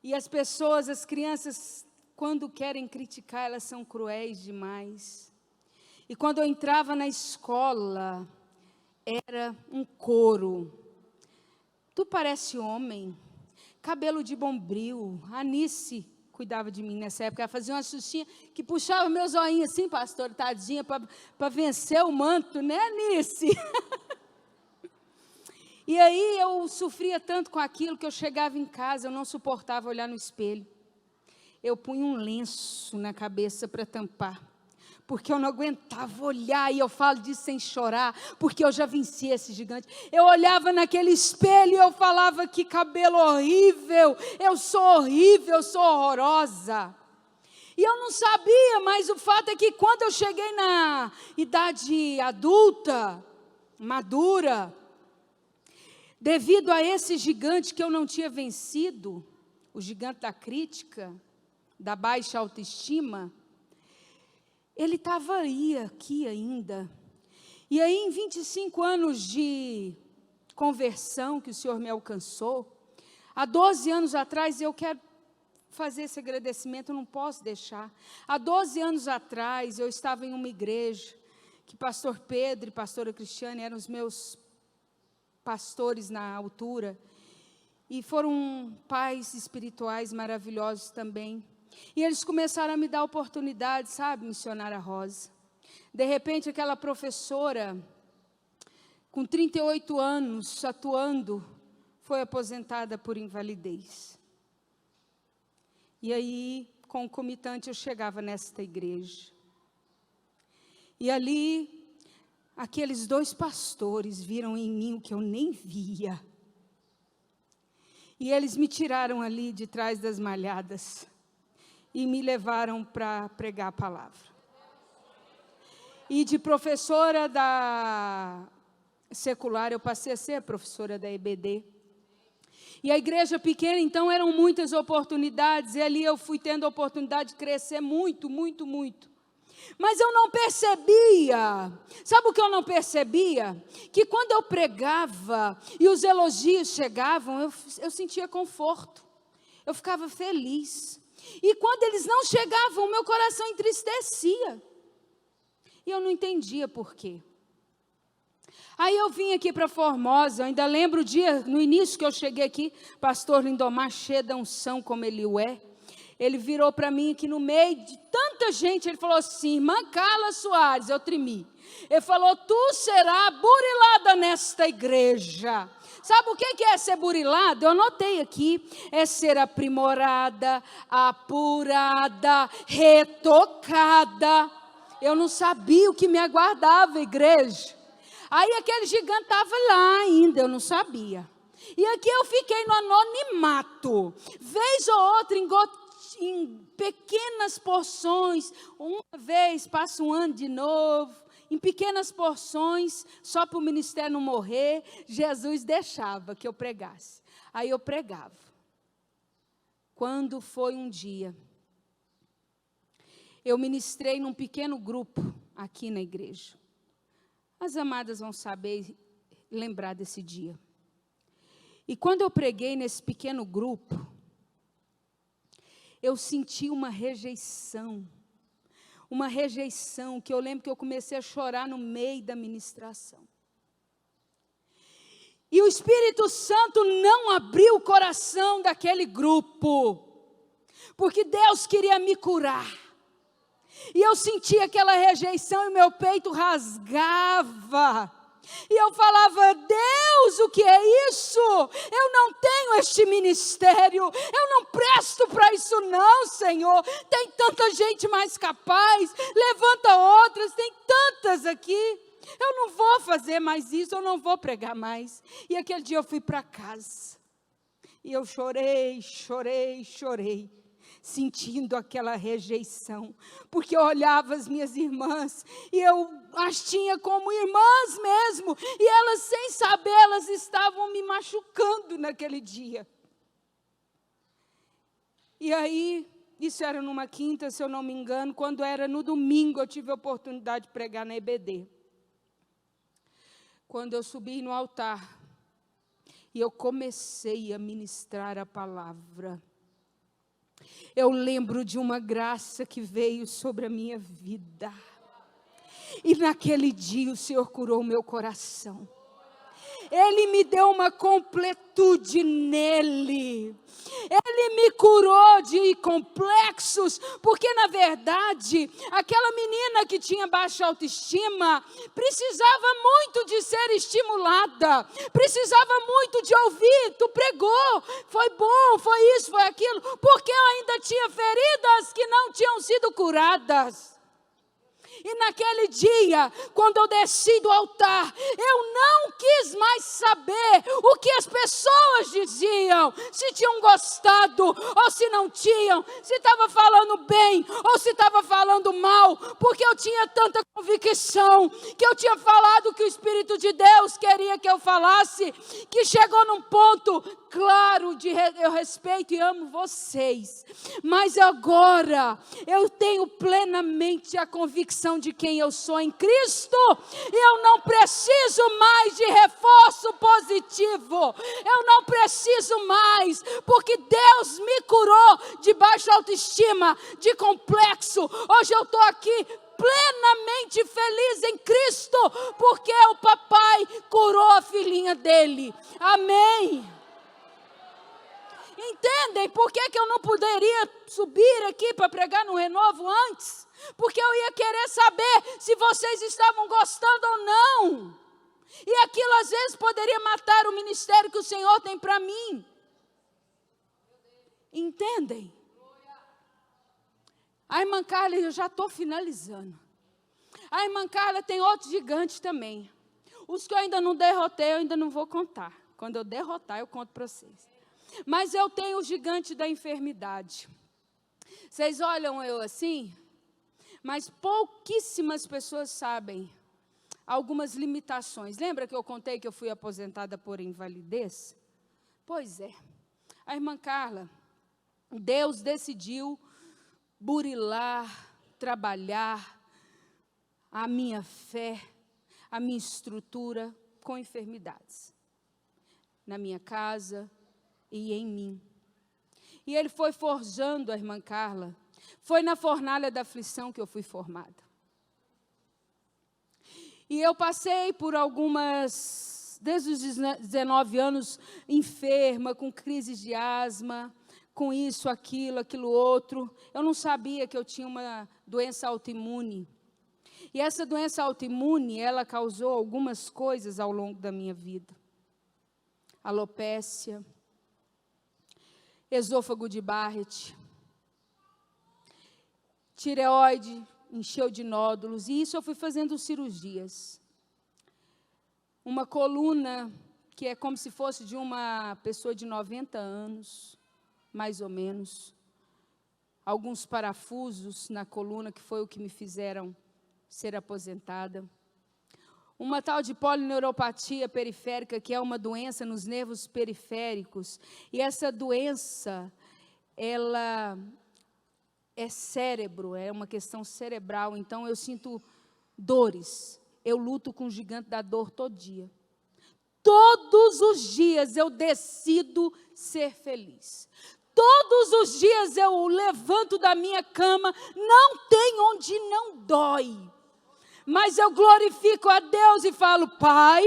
E as pessoas, as crianças, quando querem criticar, elas são cruéis demais. E quando eu entrava na escola, era um coro. Tu parece homem, cabelo de bombril. A Anice cuidava de mim nessa época. Ela fazia uma xuxinha que puxava meus olhinhos assim, pastor, tadinha, para vencer o manto, né, Anice? E aí eu sofria tanto com aquilo que eu chegava em casa, eu não suportava olhar no espelho. Eu punha um lenço na cabeça para tampar, porque eu não aguentava olhar, e eu falo disso sem chorar, porque eu já venci esse gigante. Eu olhava naquele espelho e eu falava: que cabelo horrível, eu sou horrível, eu sou horrorosa. E eu não sabia, mas o fato é que quando eu cheguei na idade adulta, madura, devido a esse gigante que eu não tinha vencido, o gigante da crítica, da baixa autoestima, ele estava aí, aqui ainda. E aí, em 25 anos de conversão que o Senhor me alcançou, há 12 anos atrás, eu quero fazer esse agradecimento, eu não posso deixar. Há 12 anos atrás, eu estava em uma igreja, que pastor Pedro e pastora Cristiane eram os meus pastores na altura, e foram pais espirituais maravilhosos também. E eles começaram a me dar oportunidade, sabe, missionária Rosa? De repente, aquela professora, com 38 anos, atuando, foi aposentada por invalidez. E aí, concomitante, eu chegava nesta igreja. E ali, aqueles 2 pastores viram em mim o que eu nem via. E eles me tiraram ali de trás das malhadas e me levaram para pregar a palavra. E de professora da secular, eu passei a ser professora da EBD. E a igreja pequena, então, eram muitas oportunidades. E ali eu fui tendo a oportunidade de crescer muito, muito, muito. Mas eu não percebia, sabe o que eu não percebia? Que quando eu pregava e os elogios chegavam, eu sentia conforto, eu ficava feliz. E quando eles não chegavam, o meu coração entristecia. E eu não entendia por quê. Aí eu vim aqui para Formosa, eu ainda lembro o dia, no início que eu cheguei aqui, pastor Lindomar, cheio da unção como ele o é. Ele virou para mim aqui no meio de tanta gente, ele falou assim: irmã Carla Soares, eu tremi. Ele falou: tu será burilada nesta igreja. Sabe o que é ser burilada? Eu anotei aqui, é ser aprimorada, apurada, retocada. Eu não sabia o que me aguardava, igreja. Aí aquele gigante estava lá ainda, eu não sabia. E aqui eu fiquei no anonimato, vez ou outra em pequenas porções, uma vez, passa um ano de novo, em pequenas porções, só para o ministério não morrer, Jesus deixava que eu pregasse. Aí eu pregava. Quando foi um dia, eu ministrei num pequeno grupo aqui na igreja. As amadas vão saber lembrar desse dia. E quando eu preguei nesse pequeno grupo, eu senti uma rejeição que eu lembro que eu comecei a chorar no meio da ministração. E o Espírito Santo não abriu o coração daquele grupo, porque Deus queria me curar. E eu senti aquela rejeição e meu peito rasgava. E eu falava: Deus, o que é isso? Eu não tenho este ministério, eu não presto para isso não, Senhor. Tem tanta gente mais capaz, levanta outras, tem tantas aqui. Eu não vou fazer mais isso, eu não vou pregar mais. E aquele dia eu fui para casa. E eu chorei, sentindo aquela rejeição, porque eu olhava as minhas irmãs, e eu as tinha como irmãs mesmo, e elas sem saber, elas estavam me machucando naquele dia. E aí, isso era numa quinta, se eu não me engano, quando era no domingo, eu tive a oportunidade de pregar na EBD. Quando eu subi no altar, e eu comecei a ministrar a palavra, eu lembro de uma graça que veio sobre a minha vida. E naquele dia o Senhor curou o meu coração. Ele me deu uma completude nele. Ele me curou de complexos, porque na verdade, aquela menina que tinha baixa autoestima, precisava muito de ser estimulada, precisava muito de ouvir, tu pregou, foi bom, foi isso, foi aquilo, porque eu ainda tinha feridas que não tinham sido curadas. E naquele dia, quando eu desci do altar, eu não quis mais saber o que as pessoas diziam, se tinham gostado ou se não tinham, se estava falando bem ou se estava falando mal, porque eu tinha tanta convicção que eu tinha falado o que o Espírito de Deus queria que eu falasse, que chegou num ponto claro de eu respeito e amo vocês, mas agora eu tenho plenamente a convicção de quem eu sou em Cristo, e eu não preciso mais de reforço positivo, eu não preciso mais, porque Deus me curou de baixa autoestima, de complexo. Hoje eu estou aqui plenamente feliz em Cristo, porque o papai curou a filhinha dele. Amém. Entendem por que eu não poderia subir aqui para pregar no Renovo antes? Porque eu ia querer saber se vocês estavam gostando ou não. E aquilo às vezes poderia matar o ministério que o Senhor tem para mim. Entendem? A irmã Carla, eu já estou finalizando. A irmã Carla tem outro gigante também. Os que eu ainda não derrotei, eu ainda não vou contar. Quando eu derrotar, eu conto para vocês. Mas eu tenho o gigante da enfermidade. Vocês olham eu assim, mas pouquíssimas pessoas sabem algumas limitações. Lembra que eu contei que eu fui aposentada por invalidez? Pois é. A irmã Carla, Deus decidiu burilar, trabalhar a minha fé, a minha estrutura com enfermidades. Na minha casa e em mim. E Ele foi forjando a irmã Carla. Foi na fornalha da aflição que eu fui formada. E eu passei por algumas, desde os 19 anos, enferma, com crises de asma, com isso, aquilo outro. Eu não sabia que eu tinha uma doença autoimune. E essa doença autoimune, ela causou algumas coisas ao longo da minha vida. Alopécia, esôfago de Barrett, tireoide, encheu de nódulos, e isso eu fui fazendo cirurgias. Uma coluna que é como se fosse de uma pessoa de 90 anos, mais ou menos. Alguns parafusos na coluna, que foi o que me fizeram ser aposentada. Uma tal de polineuropatia periférica, que é uma doença nos nervos periféricos. E essa doença, ela é cérebro, é uma questão cerebral. Então, eu sinto dores. Eu luto com o gigante da dor todo dia. Todos os dias eu decido ser feliz. Todos os dias eu levanto da minha cama, não tem onde não dói. Mas eu glorifico a Deus e falo, Pai,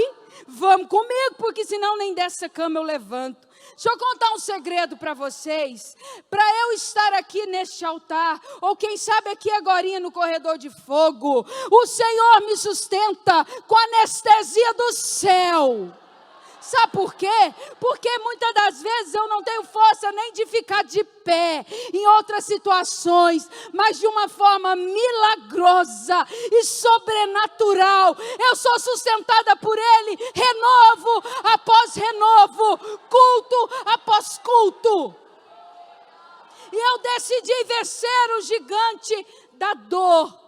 vamos comigo, porque senão nem dessa cama eu levanto. Deixa eu contar um segredo para vocês. Para eu estar aqui neste altar, ou quem sabe aqui agorinha no corredor de fogo, o Senhor me sustenta com a anestesia do céu. Sabe por quê? Porque muitas das vezes eu não tenho força nem de ficar de pé em outras situações, mas de uma forma milagrosa e sobrenatural. Eu sou sustentada por Ele, renovo após renovo, culto após culto. E eu decidi vencer o gigante da dor.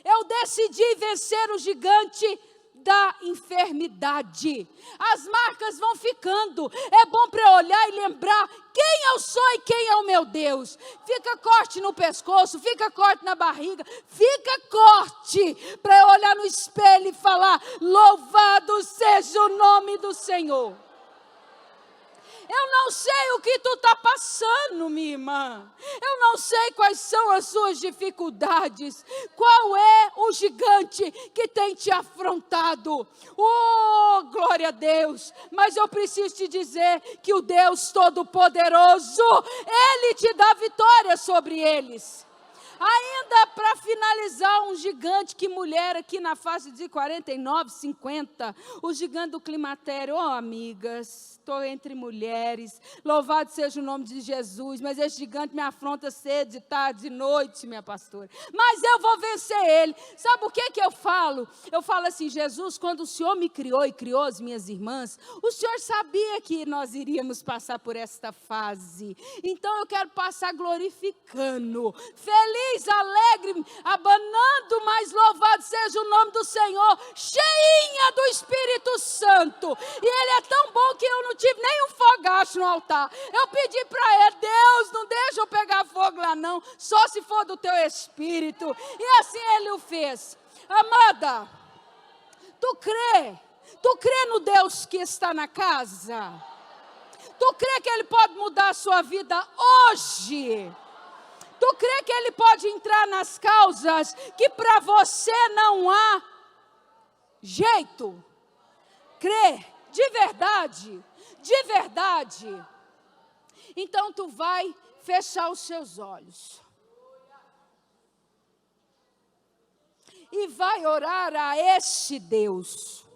Eu decidi vencer o gigante da enfermidade. As marcas vão ficando. É bom para eu olhar e lembrar quem eu sou e quem é o meu Deus. Fica corte no pescoço, fica corte na barriga, fica corte para eu olhar no espelho e falar, louvado seja o nome do Senhor. Eu não sei o que tu está passando, minha irmã. Eu não sei quais são as suas dificuldades. Qual é o gigante que tem te afrontado? Oh, glória a Deus. Mas eu preciso te dizer que o Deus Todo-Poderoso, Ele te dá vitória sobre eles. Ainda para finalizar, um gigante que mulher aqui na faixa de 49, 50, o gigante do climatério. Oh, amigas, estou entre mulheres, louvado seja o nome de Jesus, mas esse gigante me afronta cedo, de tarde, de noite, minha pastora. Mas eu vou vencer ele. Sabe o que eu falo? Eu falo assim, Jesus, quando o Senhor me criou e criou as minhas irmãs, o Senhor sabia que nós iríamos passar por esta fase. Então eu quero passar glorificando, feliz, alegre, abanando, mas louvado seja o nome do Senhor, cheinha do Espírito Santo. E Ele é tão bom que eu não tive nem um fogacho no altar. Eu pedi para Ele, Deus, não deixa eu pegar fogo lá não, só se for do teu Espírito. E assim Ele o fez. Amada, tu crê no Deus que está na casa? Tu crê que Ele pode mudar a sua vida hoje? Tu crê que Ele pode entrar nas causas que para você não há jeito? Crê, de verdade, de verdade. Então tu vai fechar os seus olhos. E vai orar a este Deus.